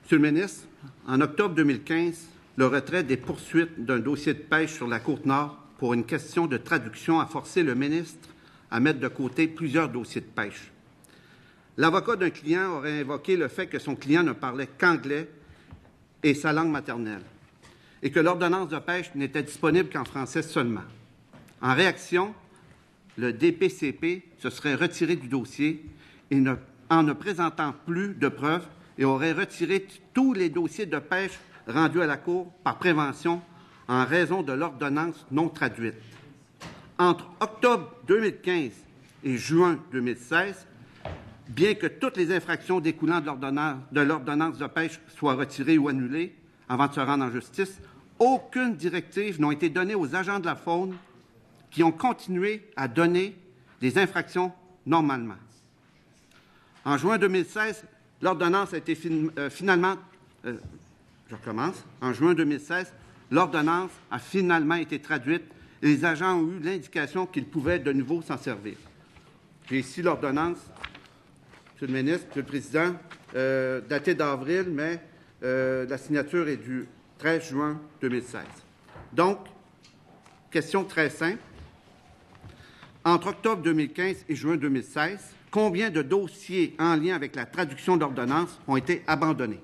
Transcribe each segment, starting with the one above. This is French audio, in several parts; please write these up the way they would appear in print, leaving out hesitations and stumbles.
Monsieur le ministre, en octobre 2015, le retrait des poursuites d'un dossier de pêche sur la Côte-Nord pour une question de traduction a forcé le ministre à mettre de côté plusieurs dossiers de pêche. L'avocat d'un client aurait invoqué le fait que son client ne parlait qu'anglais et sa langue maternelle et que l'ordonnance de pêche n'était disponible qu'en français seulement. En réaction, le DPCP se serait retiré du dossier en ne présentant plus de preuves et aurait retiré tous les dossiers de pêche rendus à la Cour par prévention en raison de l'ordonnance non traduite. Entre octobre 2015 et juin 2016, bien que toutes les infractions découlant de l'ordonnance de pêche soient retirées ou annulées avant de se rendre en justice, aucune directive n'a été donnée aux agents de la faune qui ont continué à donner des infractions normalement. En juin 2016, l'ordonnance a été En juin 2016, l'ordonnance a finalement été traduite et les agents ont eu l'indication qu'ils pouvaient de nouveau s'en servir. J'ai ici l'ordonnance, Monsieur le ministre, Monsieur le Président, datée d'avril, mais la signature est du 13 juin 2016. Donc, question très simple. Entre octobre 2015 et juin 2016, combien de dossiers en lien avec la traduction de l'ordonnance ont été abandonnés?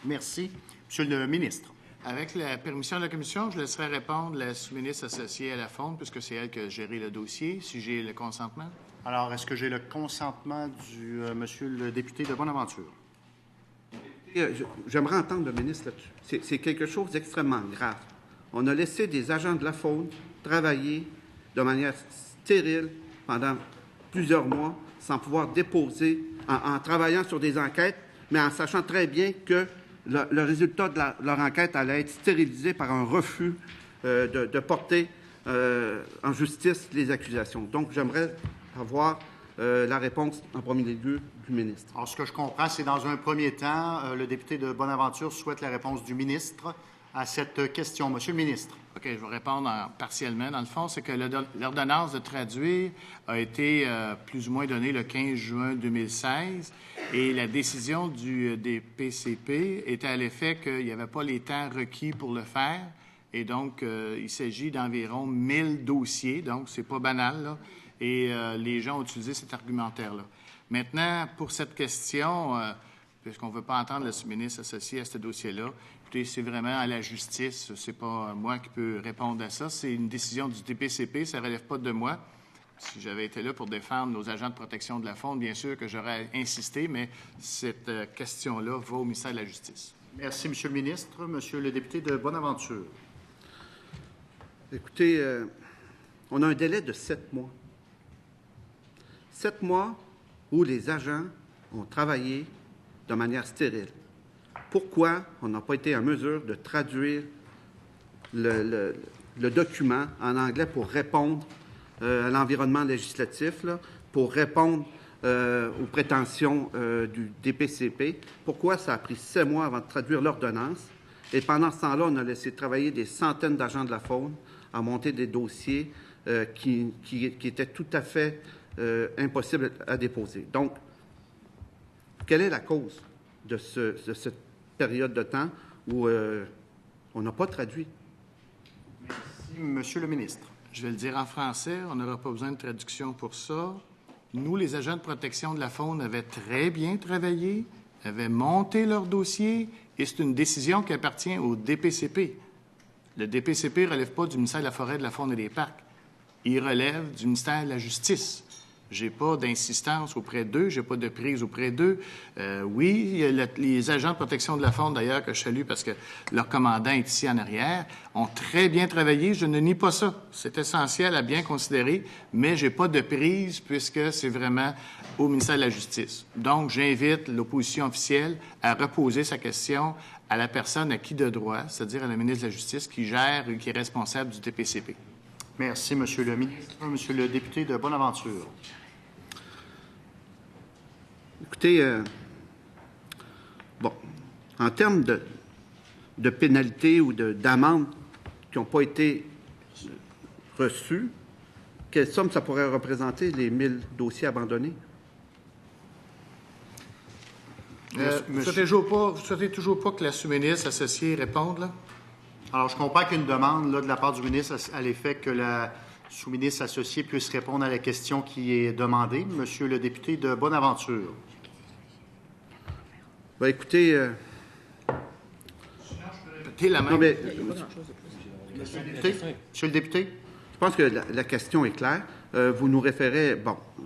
Merci. Monsieur le ministre. Avec la permission de la Commission, je laisserai répondre la sous-ministre associée à la Faune, puisque c'est elle qui a géré le dossier, si j'ai le consentement. Alors, est-ce que j'ai le consentement du monsieur le député de Bonaventure? J'aimerais entendre le ministre là-dessus. C'est quelque chose d'extrêmement grave. On a laissé des agents de la Faune travailler de manière stérile pendant plusieurs mois sans pouvoir déposer, en travaillant sur des enquêtes, mais en sachant très bien que le résultat de leur enquête allait être stérilisé par un refus de porter en justice les accusations. Donc, j'aimerais avoir la réponse en premier lieu du ministre. Alors, ce que je comprends, c'est dans un premier temps, le député de Bonaventure souhaite la réponse du ministre à cette question. Monsieur le ministre. OK, je vais répondre partiellement. Dans le fond, c'est que l'ordonnance de traduire a été plus ou moins donnée le 15 juin 2016 et la décision des PCP était à l'effet qu'il n'y avait pas les temps requis pour le faire. Et donc, il s'agit d'environ 1000 dossiers, donc c'est pas banal, là. Et les gens ont utilisé cet argumentaire-là. Maintenant, pour cette question, puisqu'on ne veut pas entendre le sous-ministre associé à ce dossier-là, écoutez, c'est vraiment à la justice. C'est pas moi qui peux répondre à ça. C'est une décision du DPCP. Ça ne relève pas de moi. Si j'avais été là pour défendre nos agents de protection de la faune, bien sûr que j'aurais insisté, mais cette question-là va au ministère de la Justice. Merci, Monsieur le ministre. Monsieur le député de Bonaventure. Écoutez, on a un délai de 7 mois. 7 mois où les agents ont travaillé de manière stérile. Pourquoi on n'a pas été en mesure de traduire le document en anglais pour répondre à l'environnement législatif, là, pour répondre aux prétentions du DPCP? Pourquoi ça a pris 7 mois avant de traduire l'ordonnance? Et pendant ce temps-là, on a laissé travailler des centaines d'agents de la faune à monter des dossiers qui étaient tout à fait impossibles à déposer. Donc, quelle est la cause de cette période de temps où on n'a pas traduit? Merci, Monsieur le ministre. Je vais le dire en français, on n'aura pas besoin de traduction pour ça. Nous, les agents de protection de la faune, avaient très bien travaillé, avaient monté leur dossier, et c'est une décision qui appartient au DPCP. Le DPCP ne relève pas du ministère de la Forêt, de la Faune et des Parcs. Il relève du ministère de la Justice. Je n'ai pas d'insistance auprès d'eux, je n'ai pas de prise auprès d'eux. Oui, il y a les agents de protection de la faune, d'ailleurs, que je salue parce que leur commandant est ici en arrière, ont très bien travaillé. Je ne nie pas ça. C'est essentiel à bien considérer, mais je n'ai pas de prise puisque c'est vraiment au ministère de la Justice. Donc, j'invite l'opposition officielle à reposer sa question à la personne acquis de droit, c'est-à-dire à la ministre de la Justice qui gère et qui est responsable du DPCP. Merci, Monsieur le ministre. Monsieur le député de Bonaventure. Écoutez, en termes de pénalités ou d'amendes qui n'ont pas été reçues, quelle somme ça pourrait représenter, les 1000 dossiers abandonnés? Vous souhaitez toujours pas que la sous-ministre associée réponde, là? Alors, je comprends qu'une demande là, de la part du ministre à l'effet que la sous-ministre associée puisse répondre à la question qui est demandée. Monsieur le député de Bonaventure. Ben, écoutez, La main. non, mais, Monsieur le député? je pense que la question est claire. Vous nous référez,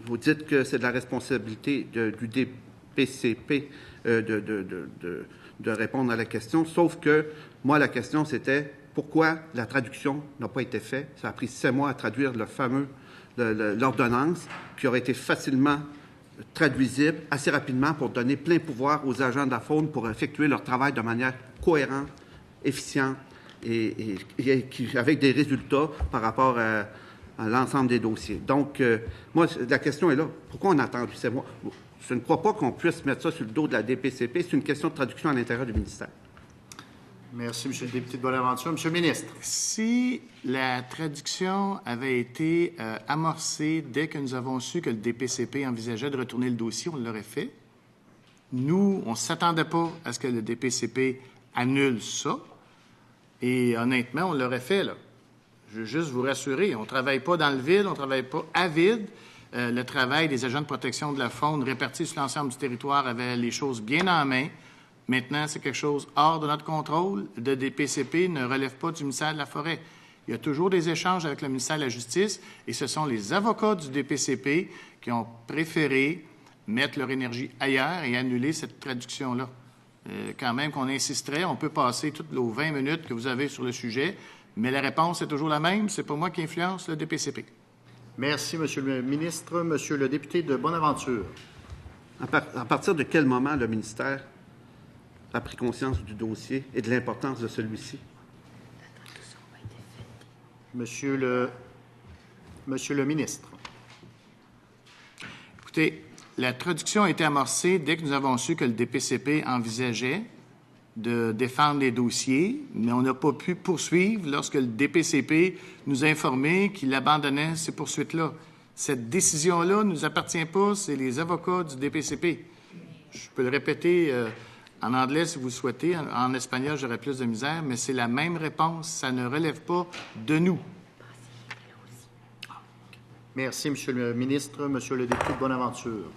vous dites que c'est de la responsabilité du DPCP de répondre à la question, sauf que moi, la question, c'était pourquoi la traduction n'a pas été faite. Ça a pris 7 mois à traduire l'ordonnance qui aurait été facilement traduisible assez rapidement pour donner plein pouvoir aux agents de la faune pour effectuer leur travail de manière cohérente, efficiente et avec des résultats par rapport à l'ensemble des dossiers. Donc, moi, la question est là. Pourquoi on a attendu 7 mois? Je ne crois pas qu'on puisse mettre ça sur le dos de la DPCP. C'est une question de traduction à l'intérieur du ministère. Merci, monsieur le député de Bonaventure. Monsieur le ministre. Si la traduction avait été amorcée dès que nous avons su que le DPCP envisageait de retourner le dossier, on l'aurait fait. Nous, on ne s'attendait pas à ce que le DPCP annule ça. Et honnêtement, on l'aurait fait, là. Je veux juste vous rassurer, on ne travaille pas dans le vide, on ne travaille pas à vide. Le travail des agents de protection de la faune répartis sur l'ensemble du territoire avait les choses bien en main. Maintenant, c'est quelque chose hors de notre contrôle. Le DPCP ne relève pas du ministère de la Forêt. Il y a toujours des échanges avec le ministère de la Justice et ce sont les avocats du DPCP qui ont préféré mettre leur énergie ailleurs et annuler cette traduction-là. Quand même qu'on insisterait, on peut passer toutes les 20 minutes que vous avez sur le sujet, mais la réponse est toujours la même. C'est pas moi qui influence le DPCP. Merci, monsieur le ministre. Monsieur le député de Bonaventure. À partir de quel moment le ministère a pris conscience du dossier et de l'importance de celui-ci? Monsieur le ministre. Écoutez, la traduction a été amorcée dès que nous avons su que le DPCP envisageait de défendre les dossiers, mais on n'a pas pu poursuivre lorsque le DPCP nous a informé qu'il abandonnait ces poursuites-là. Cette décision-là ne nous appartient pas, c'est les avocats du DPCP. Je peux le répéter en anglais si vous le souhaitez. En espagnol, j'aurais plus de misère, mais c'est la même réponse. Ça ne relève pas de nous. Merci, monsieur le ministre. Monsieur le député de Bonaventure.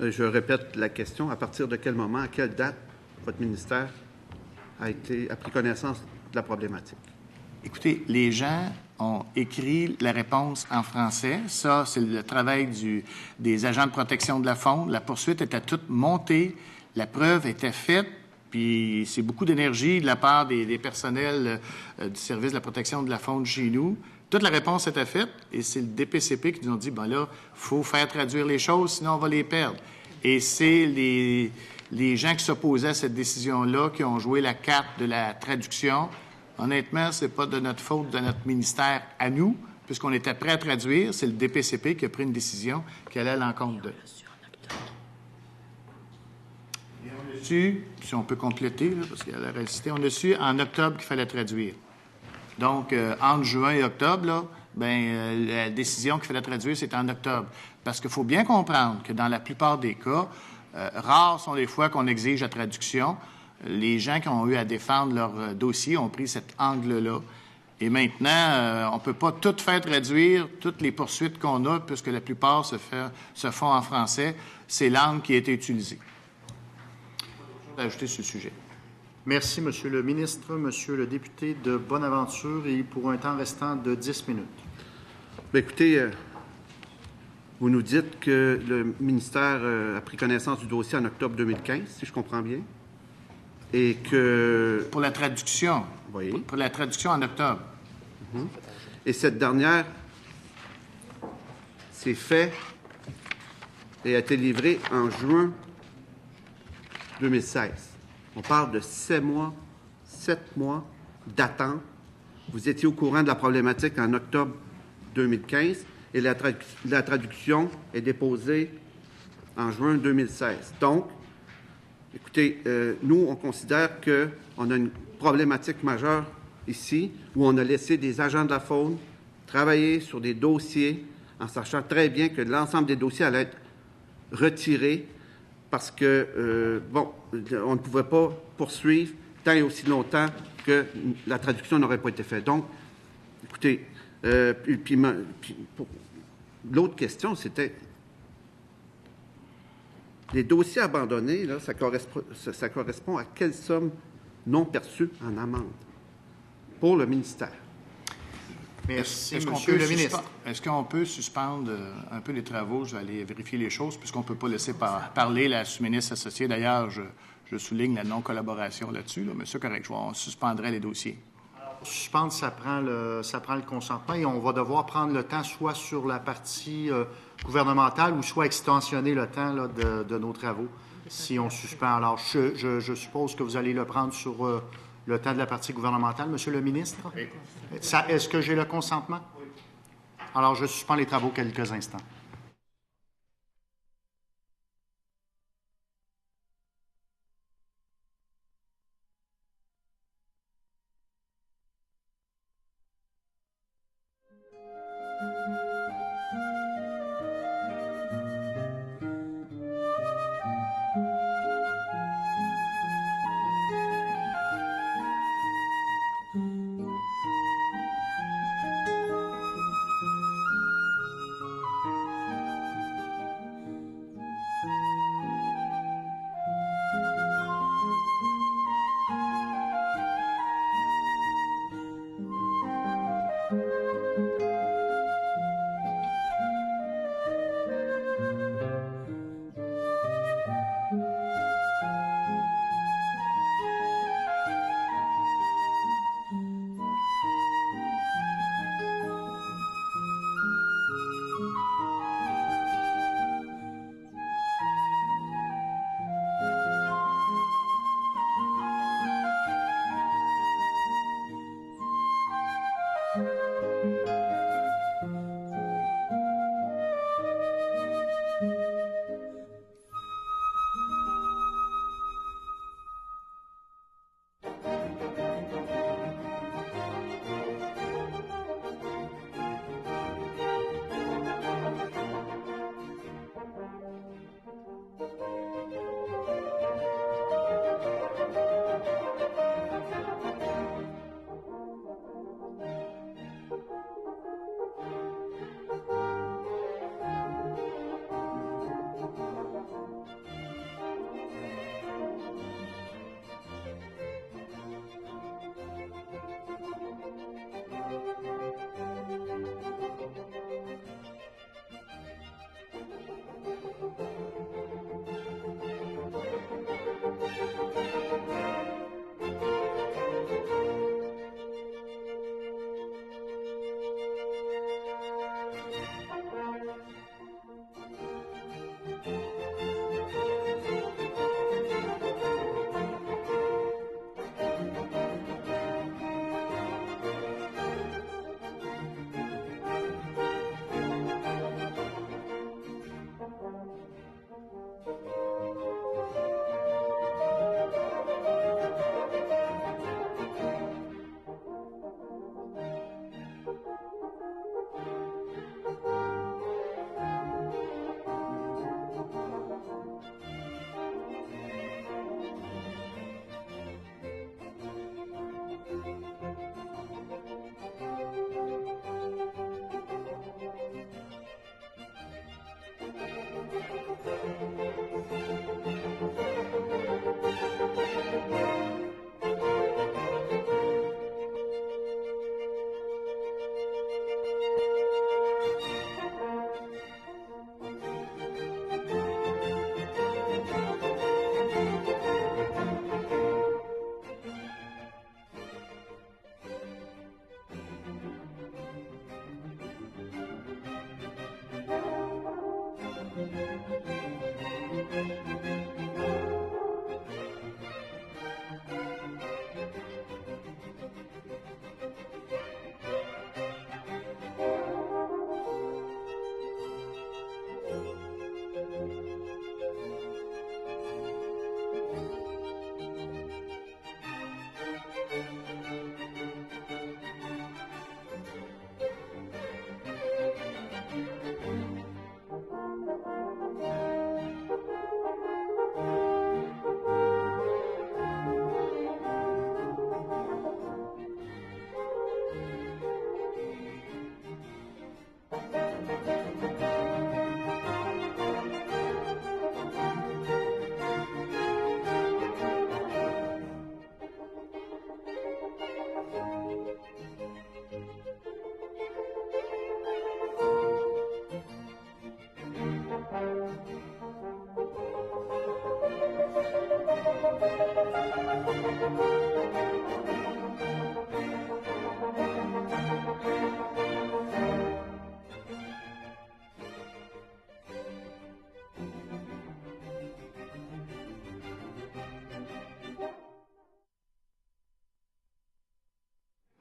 Je répète la question. À partir de quel moment, à quelle date, votre ministère a pris connaissance de la problématique? Écoutez, les gens ont écrit la réponse en français. Ça, c'est le travail des agents de protection de la faune. La poursuite était toute montée. La preuve était faite. Puis c'est beaucoup d'énergie de la part des personnels du service de la protection de la faune chez nous. Toute la réponse était faite et c'est le DPCP qui nous a dit, ben là, il faut faire traduire les choses, sinon on va les perdre. Et c'est les gens qui s'opposaient à cette décision-là qui ont joué la carte de la traduction. Honnêtement, c'est pas de notre faute, de notre ministère à nous, puisqu'on était prêt à traduire. C'est le DPCP qui a pris une décision qui allait à l'encontre d'eux. Si on peut compléter, là, parce qu'elle a récité, on a su en octobre qu'il fallait traduire. Donc, entre juin et octobre, là, la décision qu'il fallait traduire, c'est en octobre. Parce qu'il faut bien comprendre que dans la plupart des cas, rares sont les fois qu'on exige la traduction. Les gens qui ont eu à défendre leur dossier ont pris cet angle-là. Et maintenant, on ne peut pas tout faire traduire, toutes les poursuites qu'on a, puisque la plupart se font en français. C'est l'angle qui a été utilisée. Ajouter sur le sujet. Merci, monsieur le ministre. Monsieur le député de Bonaventure, et pour un temps restant de 10 minutes. Bien, écoutez, vous nous dites que le ministère a pris connaissance du dossier en octobre 2015, si je comprends bien, et que... Pour la traduction. Oui. Pour la traduction en octobre. Et cette dernière s'est faite et a été livrée en juin 2016. On parle de 7 mois d'attente. Vous étiez au courant de la problématique en octobre 2015 et la traduction est déposée en juin 2016. Donc, écoutez, nous, on considère qu'on a une problématique majeure ici où on a laissé des agents de la faune travailler sur des dossiers en sachant très bien que l'ensemble des dossiers allaient être retirés parce que, on ne pouvait pas poursuivre tant et aussi longtemps que la traduction n'aurait pas été faite. Donc, écoutez, l'autre question, c'était les dossiers abandonnés, là, ça correspond à quelle somme non perçue en amende pour le ministère? Merci, Est-ce Monsieur le ministre. Est-ce qu'on peut suspendre un peu les travaux? Je vais aller vérifier les choses, puisqu'on ne peut pas laisser parler la sous-ministre associée. D'ailleurs, je souligne la non-collaboration là-dessus, là, mais c'est correct. On suspendrait les dossiers. Suspendre, ça prend le consentement et on va devoir prendre le temps soit sur la partie gouvernementale ou soit extensionner le temps là, de nos travaux si on suspend. Alors, je suppose que vous allez le prendre sur le temps de la partie gouvernementale, Monsieur le ministre. Oui. Est-ce que j'ai le consentement? Oui. Alors, je suspends les travaux quelques instants.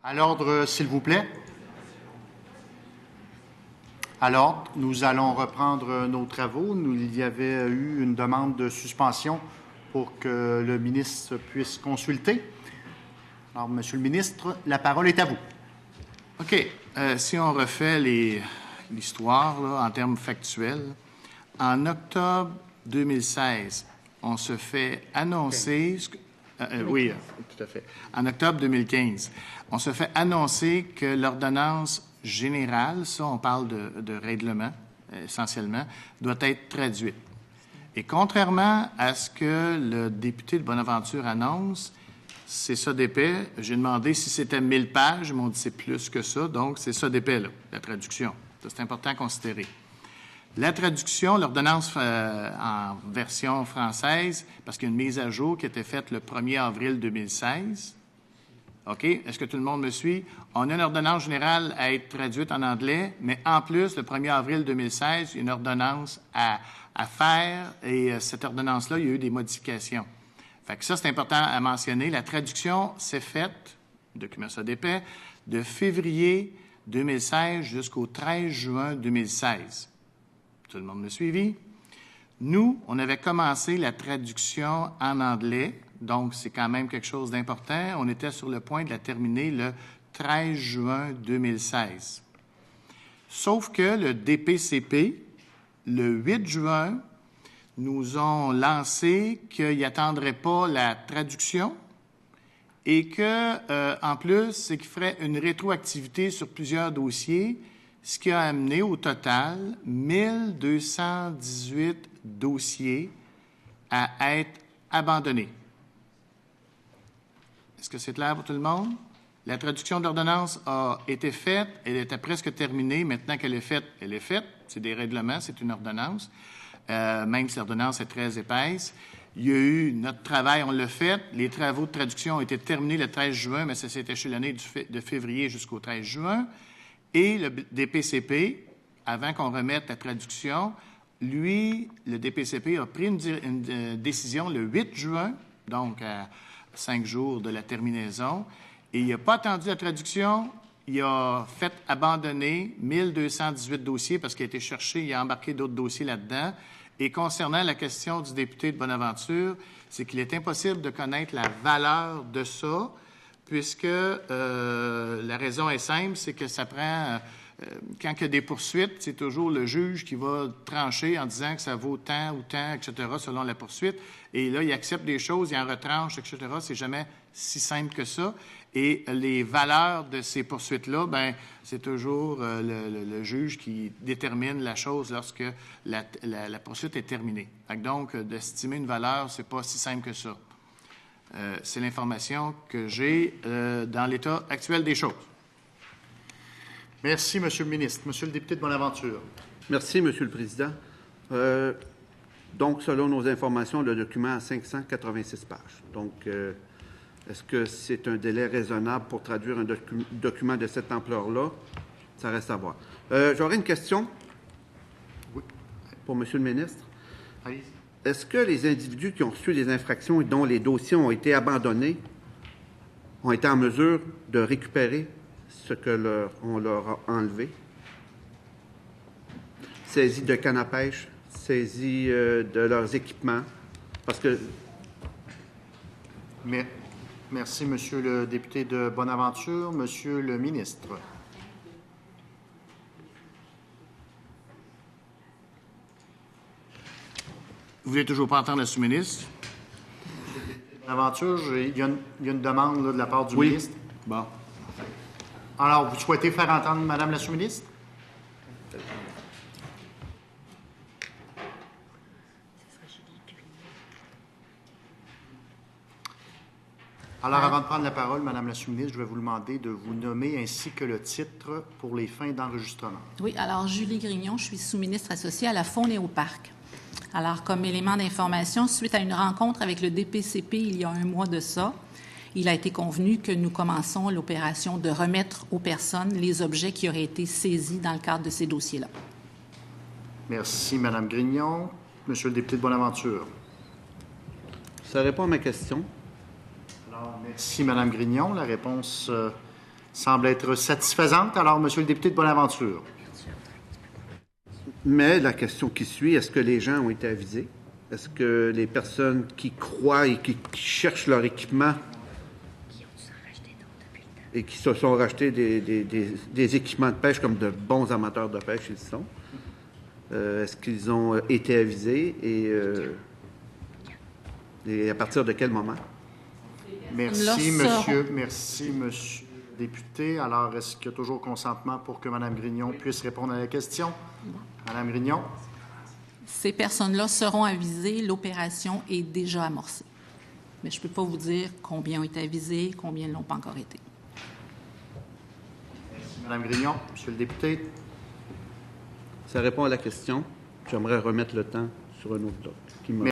À l'ordre, s'il vous plaît. À l'ordre, nous allons reprendre nos travaux. Il y avait eu une demande de suspension pour que le ministre puisse consulter. Alors, Monsieur le ministre, la parole est à vous. OK. Si on refait l'histoire là, en termes factuels, en octobre 2016, on se fait annoncer... oui, tout à fait. En octobre 2015, on se fait annoncer que l'ordonnance générale, ça, on parle de règlement, essentiellement, doit être traduite. Et contrairement à ce que le député de Bonaventure annonce, c'est ça d'épais. J'ai demandé si c'était 1000 pages. Ils m'ont dit c'est plus que ça. Donc, c'est ça d'épais, là, la traduction. Ça, c'est important à considérer. La traduction, l'ordonnance en version française, parce qu'il y a une mise à jour qui a été faite le 1er avril 2016. OK? Est-ce que tout le monde me suit? On a une ordonnance générale à être traduite en anglais, mais en plus, le 1er avril 2016, il y a une ordonnance à faire, et cette ordonnance-là, il y a eu des modifications. Fait que ça, c'est important à mentionner. La traduction s'est faite, document ça d'épais, de février 2016 jusqu'au 13 juin 2016. Tout le monde me suivi? Nous, on avait commencé la traduction en anglais, donc c'est quand même quelque chose d'important. On était sur le point de la terminer le 13 juin 2016. Sauf que le DPCP, le 8 juin, nous ont lancé qu'ils n'attendraient pas la traduction et que, en plus, c'est qu'ils feraient une rétroactivité sur plusieurs dossiers, ce qui a amené au total 1218 dossiers à être abandonnés. Est-ce que c'est clair pour tout le monde? La traduction de l'ordonnance a été faite, elle était presque terminée. Maintenant qu'elle est faite, elle est faite. C'est des règlements, c'est une ordonnance, même si l'ordonnance est très épaisse. Il y a eu notre travail, on l'a fait. Les travaux de traduction ont été terminés le 13 juin, mais ça s'est échelonné de février jusqu'au 13 juin. Et le DPCP, avant qu'on remette la traduction, lui, le DPCP a pris une décision le 8 juin, donc à 5 jours de la terminaison, et il n'a pas attendu la traduction, il a fait abandonner 1218 dossiers parce qu'il a été cherché, il a embarqué d'autres dossiers là-dedans. Et concernant la question du député de Bonaventure, c'est qu'il est impossible de connaître la valeur de ça, puisque la raison est simple, c'est que ça prend, quand il y a des poursuites, c'est toujours le juge qui va trancher en disant que ça vaut tant ou tant, etc., selon la poursuite. Et là, il accepte des choses, il en retranche, etc. C'est jamais si simple que ça. Et les valeurs de ces poursuites-là, ben, c'est toujours le juge qui détermine la chose lorsque la poursuite est terminée. Donc, d'estimer une valeur, c'est pas si simple que ça. C'est l'information que j'ai dans l'état actuel des choses. Merci, Monsieur le ministre. Monsieur le député de Bonaventure. Merci, Monsieur le Président. Donc, selon nos informations, le document a 586 pages. Donc, est-ce que c'est un délai raisonnable pour traduire un document de cette ampleur-là? Ça reste à voir. J'aurais une question pour Monsieur le ministre. Allez-y. Est-ce que les individus qui ont reçu des infractions et dont les dossiers ont été abandonnés ont été en mesure de récupérer ce qu'on leur a enlevé? Saisie de canne à pêche, saisie de leurs équipements, parce que... Merci, Monsieur le député de Bonaventure. Monsieur le ministre. Vous voulez toujours pas entendre le sous-ministre? Bonaventure, il y a une demande là, de la part du ministre. Bon. Alors, vous souhaitez faire entendre Madame la sous-ministre? Alors, avant de prendre la parole, Madame la sous-ministre, je vais vous demander de vous nommer ainsi que le titre pour les fins d'enregistrement. Oui, alors Julie Grignon, je suis sous-ministre associée à la Faune et au Parc. Alors, comme élément d'information, suite à une rencontre avec le DPCP il y a un mois de ça, il a été convenu que nous commençons l'opération de remettre aux personnes les objets qui auraient été saisis dans le cadre de ces dossiers-là. Merci, Mme Grignon. Monsieur le député de Bonaventure. Ça répond à ma question. Alors, merci, Mme Grignon. La réponse semble être satisfaisante. Alors, Monsieur le député de Bonaventure. Mais la question qui suit, est-ce que les gens ont été avisés? Est-ce que les personnes qui croient et qui cherchent leur équipement et qui se sont rachetés des équipements de pêche comme de bons amateurs de pêche, ils sont, est-ce qu'ils ont été avisés et à partir de quel moment? Merci, monsieur. Merci, monsieur le député. Alors, est-ce qu'il y a toujours consentement pour que Mme Grignon puisse répondre à la question? Mme Grignon. Ces personnes-là seront avisées. L'opération est déjà amorcée. Mais je ne peux pas vous dire combien ont été avisés, combien ne l'ont pas encore été. Merci, Mme Grignon. Monsieur le député. Ça répond à la question. J'aimerais remettre le temps sur un autre bloc.